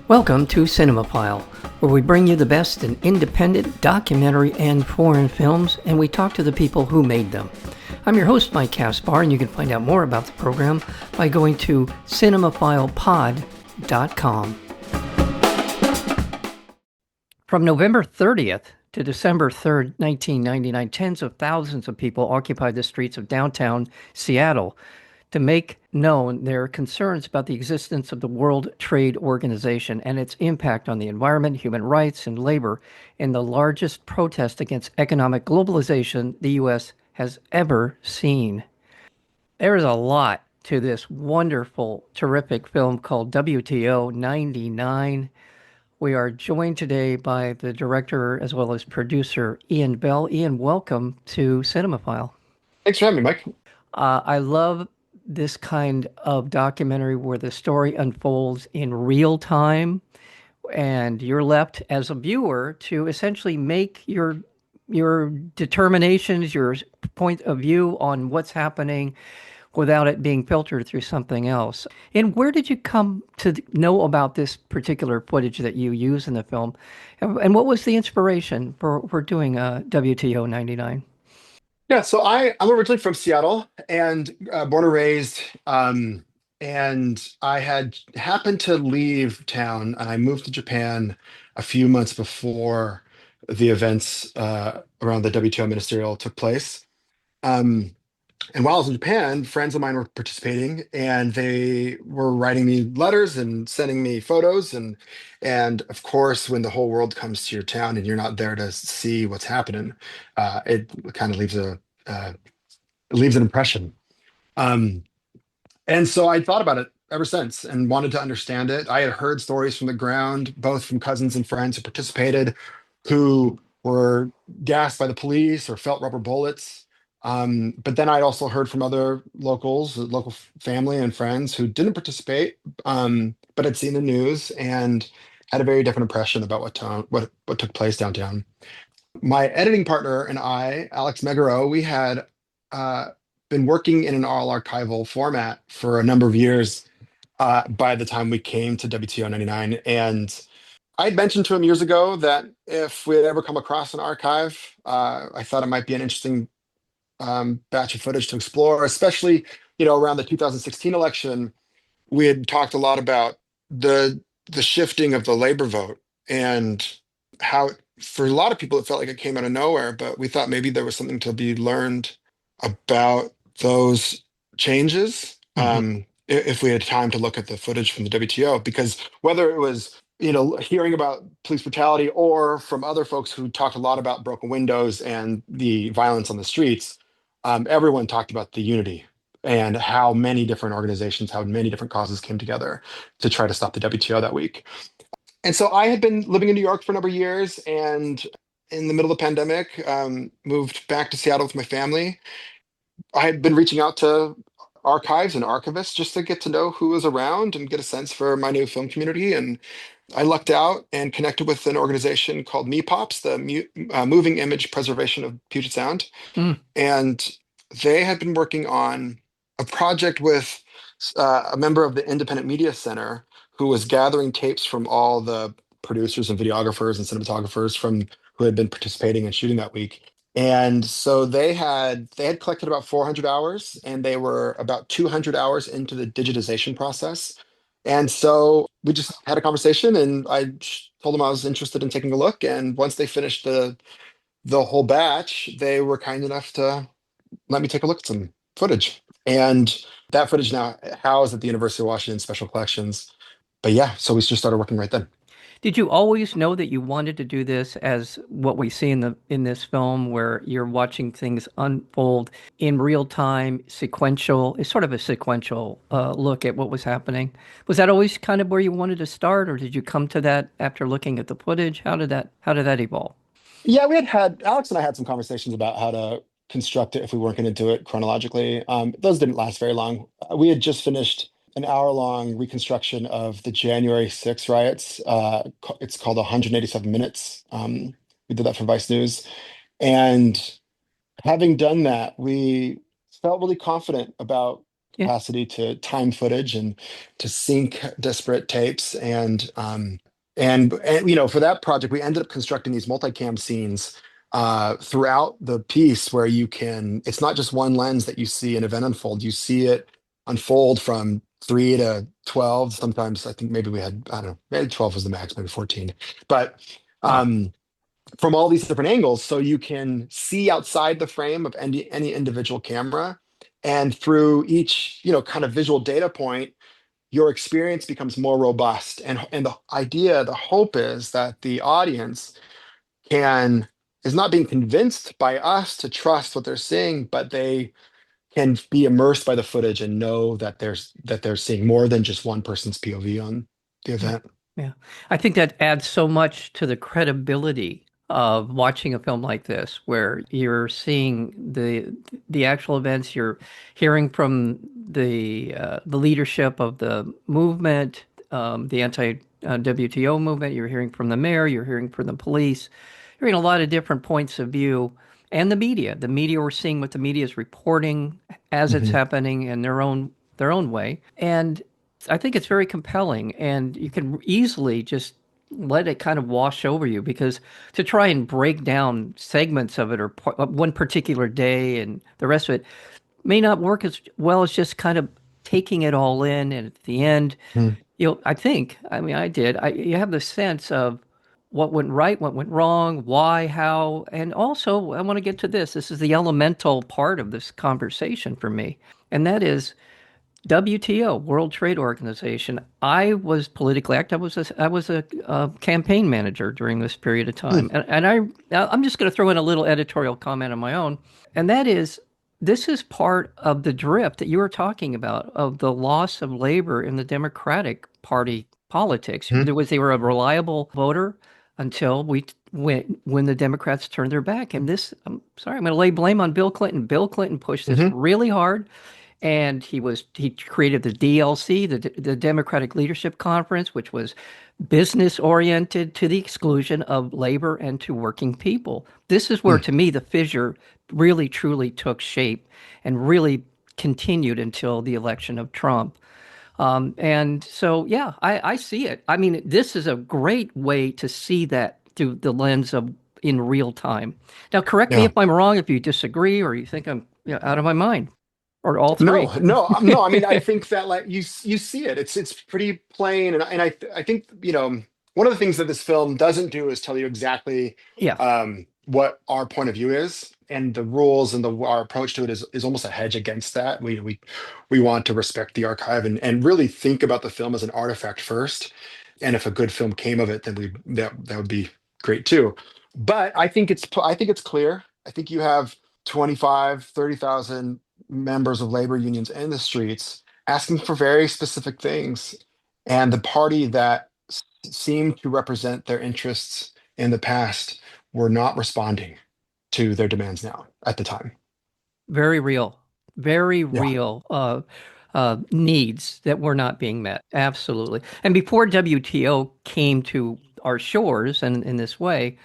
Welcome to Cinemophile, where we bring you the best in independent, documentary, and foreign films, and we talk to the people who made them. I'm your host, Mike Caspar, and you can find out more about the program by going to cinemophilepod.com. From November 30th to December 3rd, 1999, tens of thousands of people occupied the streets of downtown Seattle to make known their concerns about the existence of the World Trade Organization and its impact on the environment, human rights, and labor in the largest protest against economic globalization the U.S. has ever seen. There is a lot to this wonderful, terrific film called WTO 99. We are joined today by the director as well as producer, Ian Bell. Ian, welcome to Cinemophile. Thanks for having me, Mike. I love this kind of documentary where the story unfolds in real time and you're left as a viewer to essentially make your determinations, your point of view on what's happening without it being filtered through something else. And where did you come to know about this particular footage that you use in the film? And what was the inspiration for doing WTO 99? Yeah, so I'm originally from Seattle and born and raised. And I had happened to leave town and I moved to Japan a few months before the events around the WTO ministerial took place. Um, and while I was in Japan, friends of mine were participating and they were writing me letters and sending me photos. And of course, when the whole world comes to your town and you're not there to see what's happening, it kind of uh, leaves an impression. Um, and so I thought about it ever since and wanted to understand it. I had heard stories from the ground, both from cousins and friends who participated, who were gassed by the police or felt rubber bullets. But then I'd also heard from other locals, local family and friends who didn't participate, but had seen the news and had a very different impression about what took place downtown. My editing partner and I, Alex Megaro, we had uh, been working in an oral archival format for a number of years by the time we came to WTO 99. And I had mentioned to him years ago that if we had ever come across an archive, I thought it might be an interesting batch of footage to explore, especially, around the 2016 election. We had talked a lot about the the shifting of the labor vote and how for a lot of people it felt like it came out of nowhere, but we thought maybe there was something to be learned about those changes, Mm-hmm. if we had time to look at the footage from the WTO, because whether it was hearing about police brutality or from other folks who talked a lot about broken windows and the violence on the streets, everyone talked about the unity and how many different organizations, how many different causes came together to try to stop the WTO that week. And so I had been living in New York for a number of years, and in the middle of the pandemic, moved back to Seattle with my family. I had been reaching out to archives and archivists just to get to know who was around and get a sense for my new film community. And I lucked out and connected with an organization called MePops, the Moving Image Preservation of Puget Sound. Mm. And they had been working on a project with a member of the Independent Media Center who was gathering tapes from all the producers and videographers and cinematographers from who had been participating and shooting that week. And so they had collected about 400 hours and they were about 200 hours into the digitization process. And so we just had a conversation and told them I was interested in taking a look. And once they finished the whole batch, they were kind enough to let me take a look at some footage. And that footage now housed at the University of Washington Special Collections. But yeah, so we just started working right then. Did you always know that you wanted to do this as what we see in this film, where you're watching things unfold in real time, sequential? It's sort of a sequential look at what was happening. Was that always kind of where you wanted to start, or did you come to that after looking at the footage? How did that evolve? Yeah, we had Alex and I had some conversations about how to construct it if we weren't going to do it chronologically. Those didn't last very long. We had just finished an hour-long reconstruction of the January 6 riots. It's called 187 Minutes. We did that for Vice News. And having done that, we felt really confident about Yeah. capacity to time footage and to sync disparate tapes. And for that project, we ended up constructing these multicam scenes throughout the piece where it's not just one lens that you see an event unfold. You see it unfold from 3 to 12. Sometimes I think maybe we had, I don't know, maybe 12 was the max, maybe 14. But Wow. um, from all these different angles, so you can see outside the frame of any individual camera. And through each, kind of visual data point, your experience becomes more robust. And the hope is that the audience can is not being convinced by us to trust what they're seeing, but they can be immersed by the footage and know that they're seeing more than just one person's POV on the Yeah. event. Yeah. I think that adds so much to the credibility of watching a film like this, where you're seeing the actual events, you're hearing from the leadership of the movement, the anti-WTO movement, you're hearing from the mayor, you're hearing from the police, you're hearing a lot of different points of view, and the media. The media, we're seeing what the media is reporting as it's Mhm. happening in their own way. And I think it's very compelling, and you can easily just let it kind of wash over you, because to try and break down segments of it, or one particular day and the rest of it, may not work as well as just kind of taking it all in. And at the end, Mhm. I mean, I did. You have the sense of what went right, what went wrong, why, how, and also I want to get to this. This is the elemental part of this conversation for me, and that is WTO, World Trade Organization. I was politically active. I was a campaign manager during this period of time, Mhm. and I'm just going to throw in a little editorial comment of my own, and that is, this is part of the drift that you were talking about, of the loss of labor in the Democratic Party politics. Mhm. They were a reliable voter until when the Democrats turned their back. And this, I'm sorry, I'm going to lay blame on Bill Clinton. Bill Clinton pushed this Mhm. really hard, and he created the DLC, the Democratic Leadership Conference, which was business oriented to the exclusion of labor and to working people. This is where, Mhm. to me, the fissure really truly took shape and really continued until the election of Trump. And so, yeah, I see it. I mean, this is a great way to see that through the lens of in real time. Now, correct me Yeah. if I'm wrong, if you disagree or you think I'm, out of my mind, or all No, three. no, no. I mean, I think that like you see it. It's pretty plain, and I think one of the things that this film doesn't do is tell you exactly Yeah, what our point of view is, and the rules and our approach to it is almost a hedge against that. We want to respect the archive and really think about the film as an artifact first, and if a good film came of it, then that would be great too. But I think it's clear. I think you have 25, 30,000 members of labor unions in the streets asking for very specific things. And the party that seemed to represent their interests in the past were not responding to their demands now at the time. very real, very Yeah, real needs that were not being met. Absolutely. And before WTO came to our shores and in this way,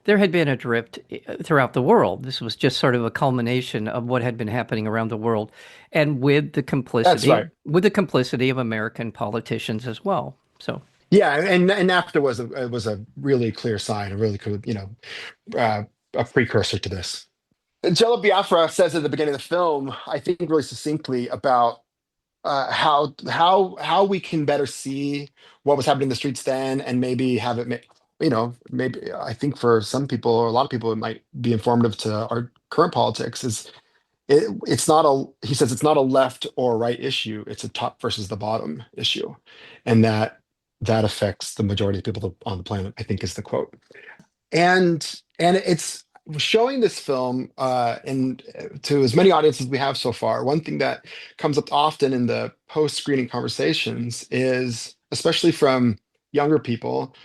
there had been a drift throughout the world. This was just sort of a culmination of what had been happening around the world, and that's right. with the complicity of American politicians as well. So Yeah, and NAFTA was a really clear sign, a really cool, uh, a precursor to this. Jello Biafra says at the beginning of the film, I think really succinctly about how we can better see what was happening in the streets then, and maybe have it, maybe I think for some people or a lot of people, it might be informative to our current politics. It's not a He says it's not a left or right issue. It's a top versus the bottom issue, and that affects the majority of people on the planet, I think is the quote. And it's showing this film and to as many audiences we have so far. One thing that comes up often in the post-screening conversations is, especially from younger people,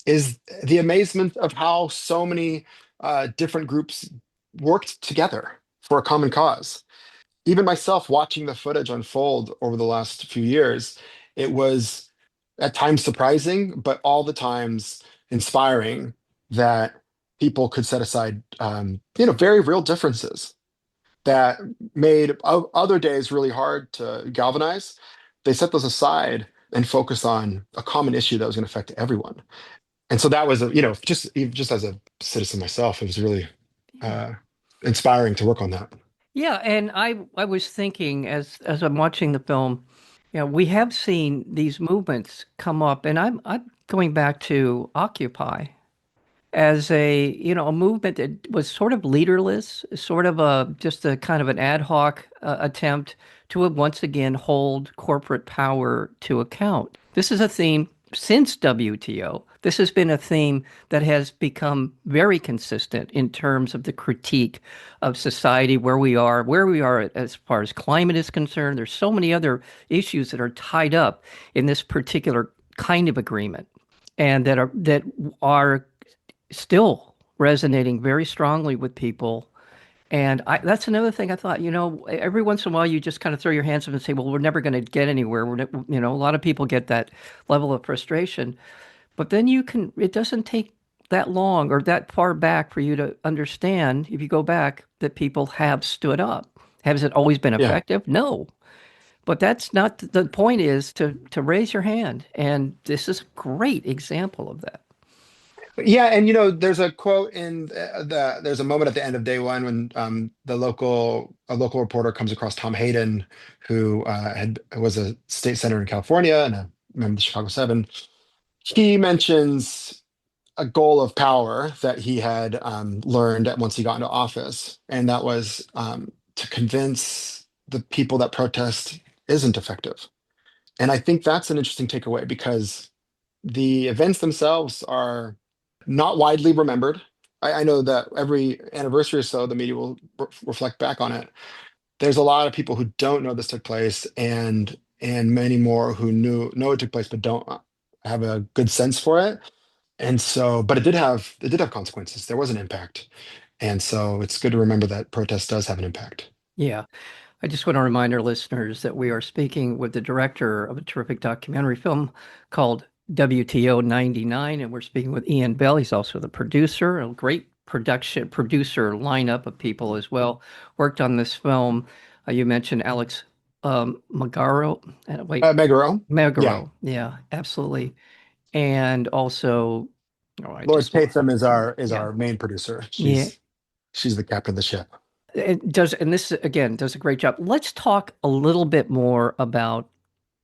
is the amazement of how so many different groups worked together for a common cause. Even myself watching the footage unfold over the last few years, it was at times surprising, but all the times inspiring that people could set aside, very real differences that made other days really hard to galvanize. They set those aside and focus on a common issue that was going to affect everyone. And so that was, just as a citizen myself, it was really Yeah. uh, inspiring to work on that. Yeah, and I was thinking as I'm watching the film, we have seen these movements come up, and I'm going back to Occupy as a movement that was sort of leaderless, sort of a just a kind of an ad hoc attempt to once again hold corporate power to account. This is a theme since WTO. This has been a theme that has become very consistent in terms of the critique of society, where we are as far as climate is concerned. There's so many other issues that are tied up in this particular kind of agreement and that are still resonating very strongly with people. And that's another thing I thought, every once in a while you just kind of throw your hands up and say, well, we're never going to get anywhere. A lot of people get that level of frustration, but then it doesn't take that long or that far back for you to understand, if you go back, that people have stood up. Has it always been Yeah. effective? No. But that's not the point is to raise your hand. And this is a great example of that. Yeah, and there's a quote in there's a moment at the end of day one when a local reporter comes across Tom Hayden, who had was a state senator in California and a member of the Chicago Seven. He mentions a goal of power that he had learned once he got into office, and that was to convince the people that protest isn't effective. And I think that's an interesting takeaway because the events themselves are not widely remembered. I know that every anniversary or so, the media will reflect back on it. There's a lot of people who don't know this took place, and many more who know it took place but don't have a good sense for it. And so, but it did have consequences. There was an impact, and so it's good to remember that protest does have an impact. Yeah. I just want to remind our listeners that we are speaking with the director of a terrific documentary film called WTO 99, and we're speaking with Ian Bell. He's also the producer, a great producer lineup of people as well. Worked on this film. You mentioned Alex Magaro. Wait, Megaro, yeah. Magaro. Yeah, absolutely. And also, oh, I Lord just, Tatham is yeah, our main producer. yeah. She's the captain of the ship. And this again does a great job. Let's talk a little bit more about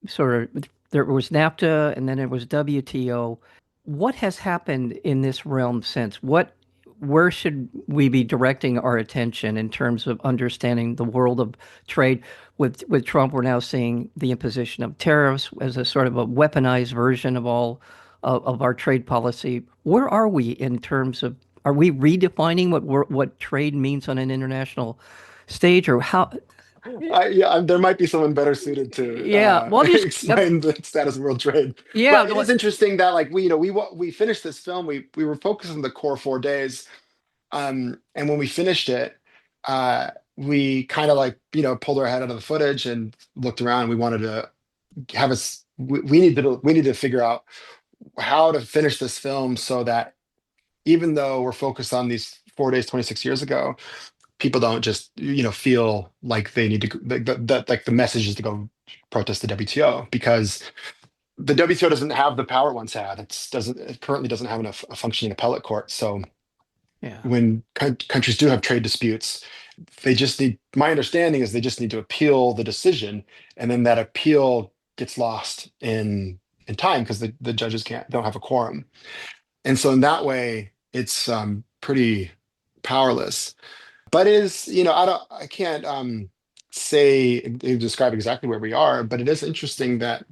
sort of there was NAFTA and then it was WTO. What has happened in this realm since? Where should we be directing our attention in terms of understanding the world of trade? With Trump, we're now seeing the imposition of tariffs as a sort of a weaponized version of all of our trade policy. Where are we in terms of are we redefining what trade means on an international stage, or how? There might be someone better suited to Yeah, well, just explain the status of world trade. yeah. But it is interesting that like we finished this film. We were focused on the core 4 days, and when we finished it, we kind of like pulled our head out of the footage and looked around. We wanted to have us. We need to figure out how to finish this film so that even though we're focused on these 4 days 26 years ago, people don't just feel like they need to that like the message is to go protest the WTO because the WTO doesn't have the power it once had. It currently doesn't have enough a functioning appellate court. So Yeah. when countries do have trade disputes, they just need. My understanding is they just need to appeal the decision, and then that appeal gets lost in time because the judges don't have a quorum. And so in that way, it's pretty powerless. But it is, I can't say describe exactly where we are, but it is interesting that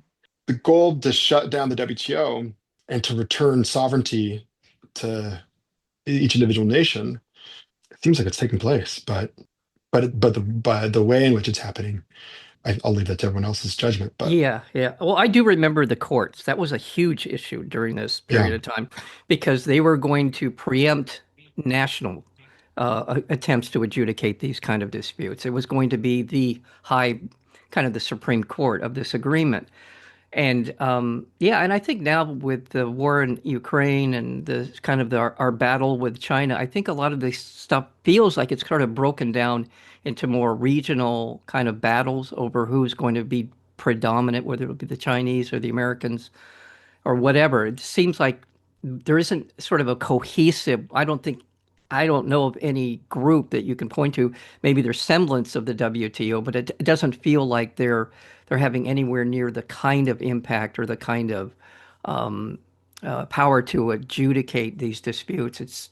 the goal to shut down the WTO and to return sovereignty to each individual nation, it seems like it's taking place, but the way in which it's happening, I'll leave that to everyone else's judgment. But Yeah, yeah. Well, I do remember the courts. That was a huge issue during this yeah, period of time because they were going to preempt national attempts to adjudicate these kind of disputes. It was going to be the kind of the Supreme Court of this agreement. And yeah, and I think now with the war in Ukraine and the kind of our battle with China, I think a lot of this stuff feels like it's sort of broken down into more regional kind of battles over who's going to be predominant, whether it'll be the Chinese or the Americans or whatever. It seems like there isn't sort of a cohesive, I don't know of any group that you can point to. Maybe there's semblance of the WTO, but it doesn't feel like they're having anywhere near the kind of impact or the kind of power to adjudicate these disputes. It's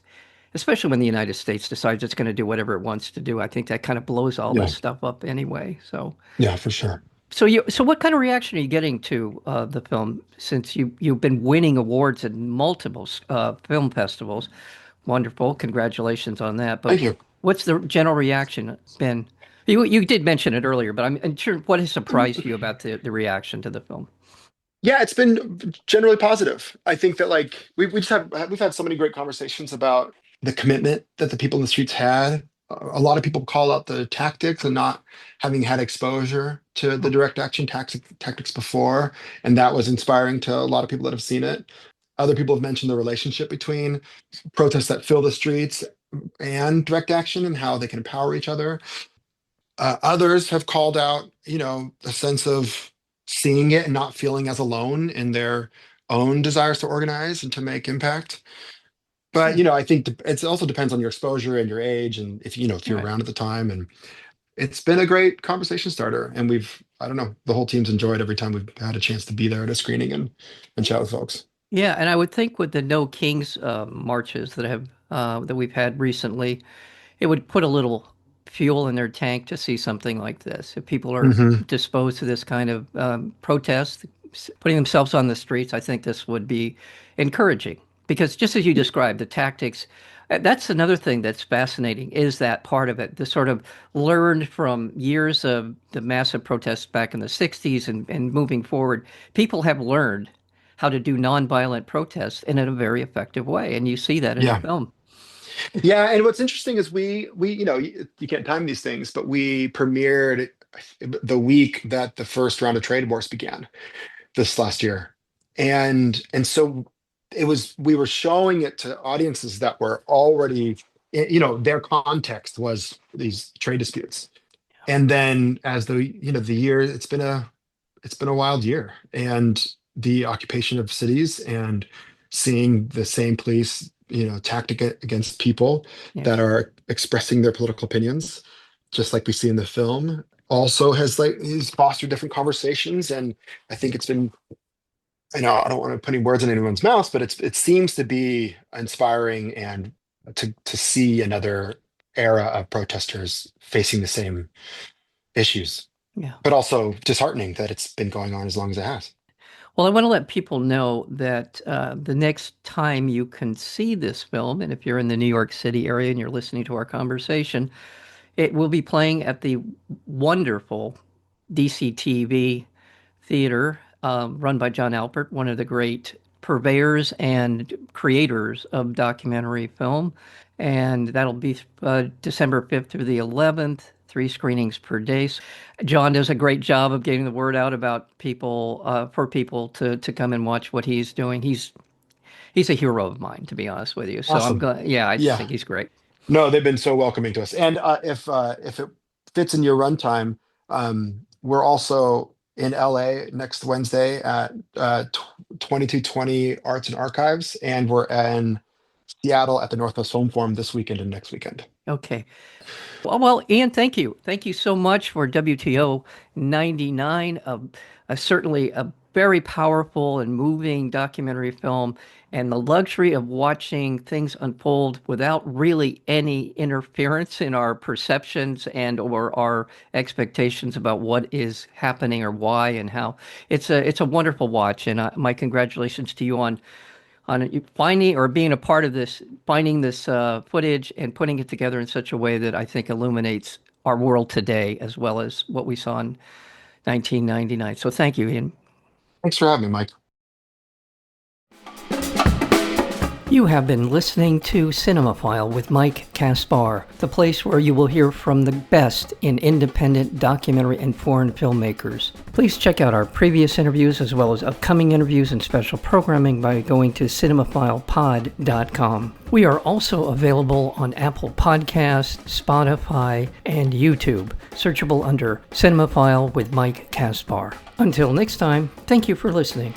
especially when the United States decides it's going to do whatever it wants to do. I think that kind of blows all this Yeah, stuff up anyway. So. yeah, for sure. So what kind of reaction are you getting to the film since you've been winning awards at multiple film festivals? Wonderful, congratulations on that. But Thank you. what's the general reaction been? You did mention it earlier, but I'm sure what has surprised you about the reaction to the film? Yeah, it's been generally positive. I think that like we just have we've had so many great conversations about the commitment that the people in the streets had. A lot of people call out the tactics and not having had exposure to the direct action tactics before, and that was inspiring to a lot of people that have seen it. Other people have mentioned the relationship between protests that fill the streets and direct action and how they can empower each other. Others have called out, a sense of seeing it and not feeling as alone in their own desires to organize and to make impact. But Yeah, I think it also depends on your exposure and your age, and if you're right. around at the time. And it's been a great conversation starter. And I don't know, the whole team's enjoyed every time we've had a chance to be there at a screening and chat with folks. Yeah, and I would think with the No Kings marches that we've had recently, it would put a little fuel in their tank to see something like this. If people are Hmm. disposed to this kind of protest, putting themselves on the streets, I think this would be encouraging. Because just as you described, the tactics, that's another thing that's fascinating, is that part of it, the sort of learned from years of the massive protests back in the 60s and moving forward, people have learned how to do nonviolent protests in a very effective way. And you see that in the Yeah. film. Yeah, and what's interesting is we you can't time these things, but we premiered the week that the first round of trade wars began this last year. And so we were showing it to audiences that were already, their context was these trade disputes. And then as the year, it's been a wild year, and the occupation of cities and seeing the same police, tactic against people Yeah. that are expressing their political opinions, just like we see in the film, also has fostered different conversations. And I think it's been, I don't want to put any words in anyone's mouth, but it seems to be inspiring, and to see another era of protesters facing the same issues, Yeah. but also disheartening that it's been going on as long as it has. Well, I want to let people know that the next time you can see this film, and if you're in the New York City area and you're listening to our conversation, it will be playing at the wonderful DCTV theater run by John Alpert, one of the great purveyors and creators of documentary film. And that'll be December 5th through the 11th, three screenings per day. John does a great job of getting the word out about people, for people to come and watch what he's doing. He's a hero of mine, to be honest with you. So I'm Awesome. glad. Yeah, I just Yeah. think he's great. No, they've been so welcoming to us. And if it fits in your runtime, we're also in LA next Wednesday at 2220 Arts and Archives, and we're in Seattle at the Northwest Film Forum this weekend and next weekend. Okay. Well, Ian, thank you. Thank you so much for WTO 99, certainly a very powerful and moving documentary film, and the luxury of watching things unfold without really any interference in our perceptions and or our expectations about what is happening or why and how. It's a wonderful watch, and my congratulations to you on finding or being a part of this, finding this footage and putting it together in such a way that I think illuminates our world today as well as what we saw in 1999. So thank you, Ian. Thanks for having me, Mike. You have been listening to Cinemaphile with Mike Kaspar, the place where you will hear from the best in independent documentary and foreign filmmakers. Please check out our previous interviews as well as upcoming interviews and special programming by going to cinemaphilepod.com. We are also available on Apple Podcasts, Spotify, and YouTube, searchable under Cinemaphile with Mike Kaspar. Until next time, thank you for listening.